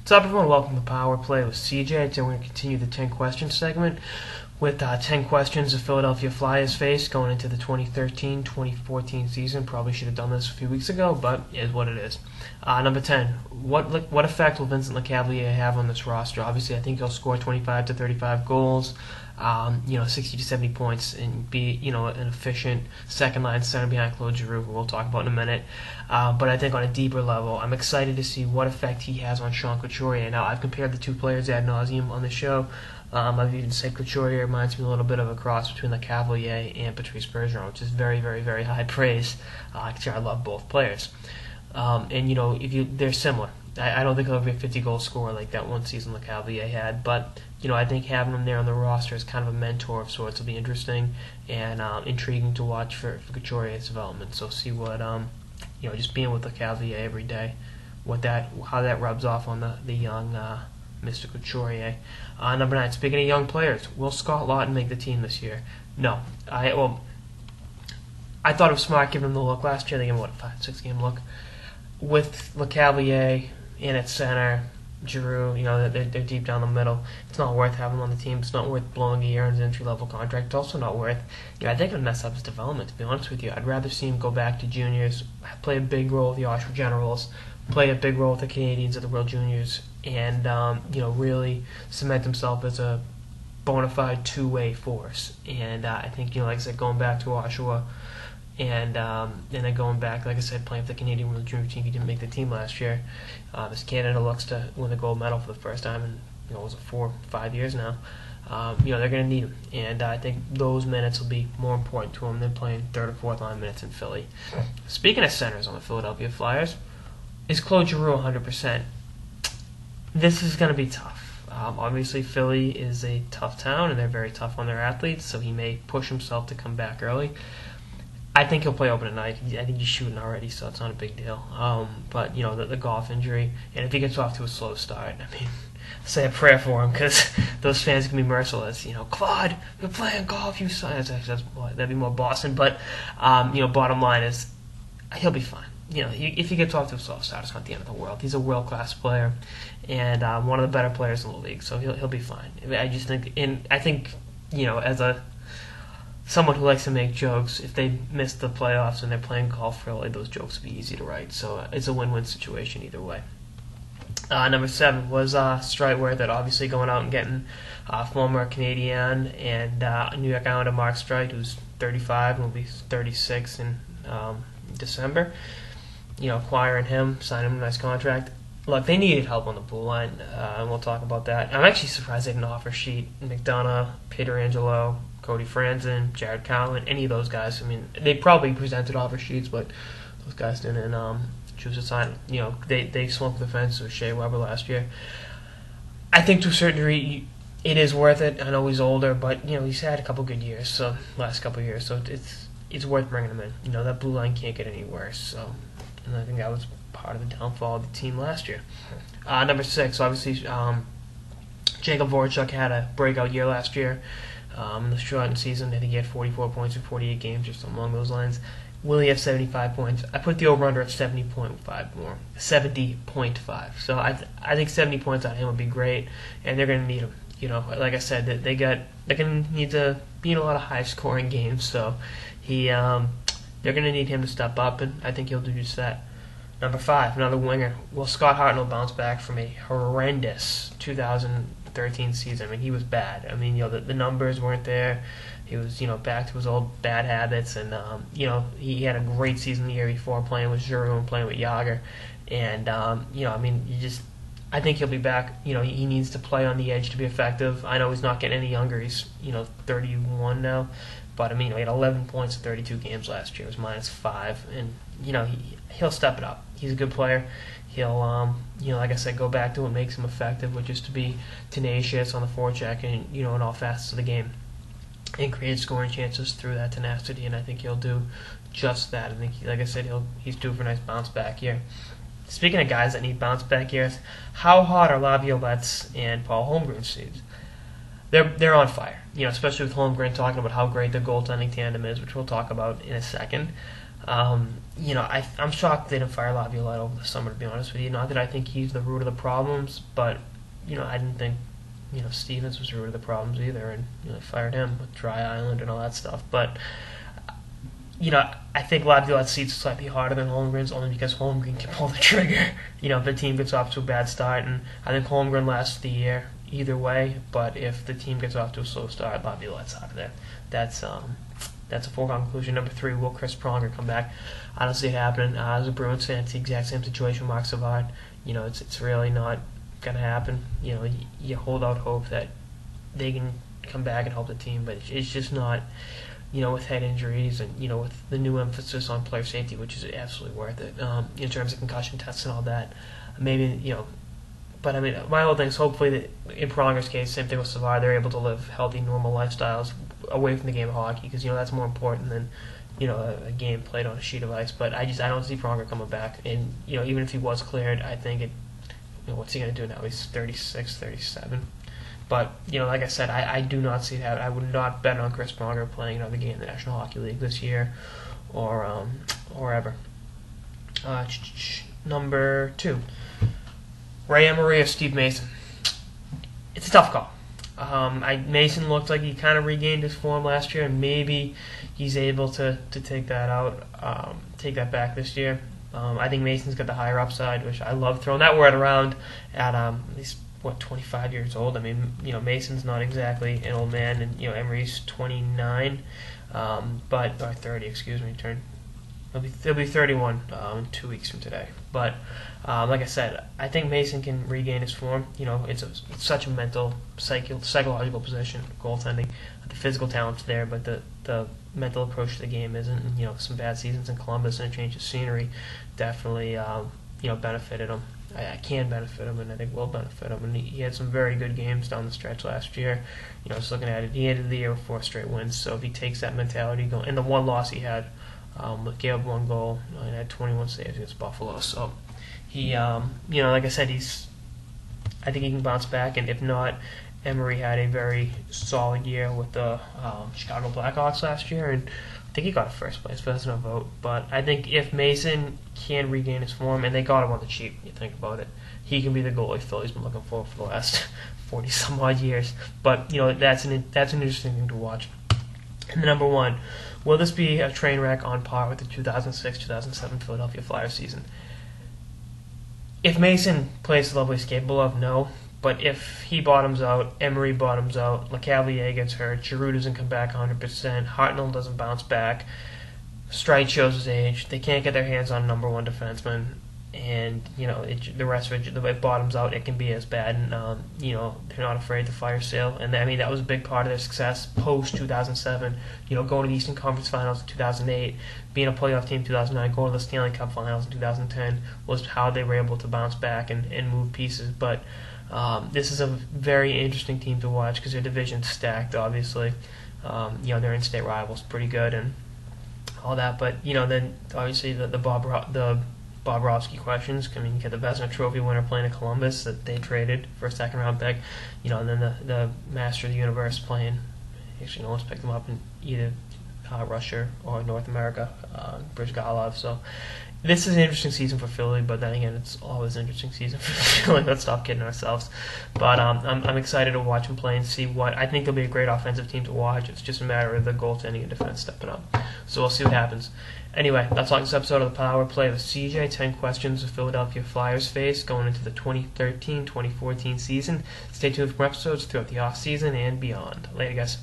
What's up, everyone? Welcome to Power Play with CJ. Today we're going to continue the 10 questions segment with 10 questions the Philadelphia Flyers face going into the 2013-2014 season. Probably should have done this a few weeks ago, but it is what it is. Number 10, what effect will Vincent Lecavalier have on this roster? Obviously, I think he'll score 25 to 35 goals, 60 to 70 points, and be an efficient second line center behind Claude Giroux, who we'll talk about in a minute. But I think on a deeper level, I'm excited to see what effect he has on Sean Couturier. Now, I've compared the two players ad nauseum on the show. I've even said Couturier reminds me a little bit of a cross between Lecavalier and Patrice Bergeron, which is very, very, very high praise. I love both players. They're similar. I don't think he'll be a 50-goal scorer like that one season Lecavalier had, but I think having him there on the roster as kind of a mentor of sorts will be interesting and intriguing to watch for Couturier's development. So see what just being with Lecavalier every day, how that rubs off on the young Mr. Couturier. Number 9. Speaking of young players, will Scott Laughton make the team this year? No. I thought it was smart giving him the look last year. They gave him a 5-6 game look with Lecavalier in at center. Giroux, they're deep down the middle. It's not worth having him on the team. It's not worth blowing a year on his entry-level contract. It's also not worth, I think it would mess up his development, to be honest with you. I'd rather see him go back to juniors, play a big role with the Oshawa Generals, play a big role with the Canadians at the World Juniors, and, really cement himself as a bona fide two-way force. And I think, like I said, going back to Oshawa, and then going back, like I said, playing for the Canadian World Junior team. He didn't make the team last year. As Canada looks to win the gold medal for the first time in, was it 4 or 5 years now? They're going to need him. And I think those minutes will be more important to him than playing third or fourth line minutes in Philly. Speaking of centers on the Philadelphia Flyers, is Claude Giroux 100%? This is going to be tough. Obviously, Philly is a tough town, and they're very tough on their athletes, so he may push himself to come back early. I think he'll play open tonight. I think he's shooting already, so it's not a big deal. But the golf injury, and if he gets off to a slow start, say a prayer for him, because those fans can be merciless. Claude, you're playing golf, you son. That'd be more Boston. But bottom line is, he'll be fine. If he gets off to a soft start, it's not the end of the world. He's a world-class player, and one of the better players in the league, so he'll be fine. I just think, as someone who likes to make jokes, if they miss the playoffs and they're playing golf early, those jokes will be easy to write. So it's a win-win situation either way. Number 7 was Strite that obviously going out and getting former Canadian and New York Islander Mark Strite, who's 35 and will be 36 in December. Acquiring him, signing him a nice contract. Look, they needed help on the blue line, and we'll talk about that. I'm actually surprised they didn't offer sheet McDonough, Pietrangelo, Cody Franzen, Jared Cowan, any of those guys. They probably presented offer sheets, but those guys didn't choose to sign. They swung for the fence with Shea Weber last year. I think to a certain degree, it is worth it. I know he's older, but he's had a couple good years, so it's worth bringing him in. That blue line can't get any worse. And I think that was part of the downfall of the team last year. Number 6, obviously, Jacob Voracek had a breakout year last year. In the shortened season, I think he had 44 points in 48 games, just along those lines. Will he have 75 points? I put the over-under at 70.5 more. 70.5. So I think 70 points on him would be great, and they're going to need him. Like I said, they're going to need to be in a lot of high-scoring games. So they're going to need him to step up, and I think he'll do just that. Number 5, another winger. Will Scott Hartnell bounce back from a horrendous 2013 season? He was bad. The numbers weren't there. He was, back to his old bad habits, and he had a great season the year before, playing with Giroux and playing with Yager, and I think he'll be back. He needs to play on the edge to be effective. I know he's not getting any younger. He's 31 now, but he had 11 points in 32 games last year. It was -5, and he'll step it up. He's a good player. He'll, like I said, go back to what makes him effective, which is to be tenacious on the forecheck and, in all facets of the game, and create scoring chances through that tenacity, and I think he'll do just that. I think, like I said, he's due for a nice bounce-back year. Speaking of guys that need bounce-back years, how hot are Laviolette and Paul Holmgren's seeds? They're on fire, especially with Holmgren talking about how great the goaltending tandem is, which we'll talk about in a second. I'm shocked they didn't fire Laviolette over the summer, to be honest with you. Not that I think he's the root of the problems, but, I didn't think, Stevens was the root of the problems either, and, they fired him with Dry Island and all that stuff. But, I think Laviolette's seat's slightly harder than Holmgren's only because Holmgren can pull the trigger, if the team gets off to a bad start. And I think Holmgren lasts the year either way, but if the team gets off to a slow start, Laviolette's out of there. That's a foregone conclusion. Number 3, will Chris Pronger come back? I don't see it happening. As a Bruins fan, it's the exact same situation with Marc Savard. It's really not going to happen. You hold out hope that they can come back and help the team, but it's just not, with head injuries and, with the new emphasis on player safety, which is absolutely worth it, in terms of concussion tests and all that. Maybe, but I mean, my whole thing is hopefully that in Pronger's case, same thing with Savard, they're able to live healthy, normal lifestyles away from the game of hockey, because that's more important than a game played on a sheet of ice. But I don't see Pronger coming back, and even if he was cleared, I think what's he going to do now? He's 36, 37. But like I said, I do not see that. I would not bet on Chris Pronger playing another game in the National Hockey League this year, or ever. Number 2, Ray Emery or Steve Mason. It's a tough call. Mason looked like he kind of regained his form last year, and maybe he's able to take that back this year. I think Mason's got the higher upside, which I love throwing that word around at he's 25 years old. I mean, Mason's not exactly an old man, and Emery's 29, or 30, excuse me. He'll be 31 in 2 weeks from today. But like I said, I think Mason can regain his form. It's such a mental, psychological position, goaltending. The physical talent's there, but the mental approach to the game isn't. And, some bad seasons in Columbus and a change of scenery definitely benefited him. I can benefit him, and I think will benefit him. And he had some very good games down the stretch last year. Just looking at it, he ended the year with 4 straight wins. So if he takes that mentality going, and the one loss he had, gave up 1 goal and had 21 saves against Buffalo. So he, like I said, I think he can bounce back. And if not, Emery had a very solid year with the Chicago Blackhawks last year, and I think he got first place, but that's no vote. But I think if Mason can regain his form, and they got him on the cheap, you think about it, he can be the goalie Philly's been looking for the last 40 some odd years. But that's an interesting thing to watch. And the number 1, will this be a train wreck on par with the 2006-2007 Philadelphia Flyers season? If Mason plays the level he's capable of, no. But if he bottoms out, Emery bottoms out, LeCavalier gets hurt, Giroux doesn't come back 100%, Hartnell doesn't bounce back, Streit shows his age, they can't get their hands on number 1 defenseman, and the rest of it bottoms out, it can be as bad. And they're not afraid to fire Sale, and that was a big part of their success post 2007. Going to the Eastern Conference Finals in 2008, being a playoff team in 2009, going to the Stanley Cup Finals in 2010 was how they were able to bounce back and move pieces. But this is a very interesting team to watch because their division's stacked. Obviously, their in-state rivals pretty good and all that. But then obviously the Bobrovsky questions. I mean, you get the Vezina Trophy winner playing in Columbus that they traded for a second-round pick. And then the Master of the Universe playing. Actually, no one's picked them up in either Russia or North America, Brizgalov. So this is an interesting season for Philly, but then again, it's always an interesting season for Philly. Let's stop kidding ourselves. But I'm excited to watch them play and see what I think they'll be a great offensive team to watch. It's just a matter of the goaltending and defense stepping up. So we'll see what happens. Anyway, that's all this episode of the Power Play with CJ. 10 questions the Philadelphia Flyers face going into the 2013-2014 season. Stay tuned for episodes throughout the off season and beyond. Later, guys.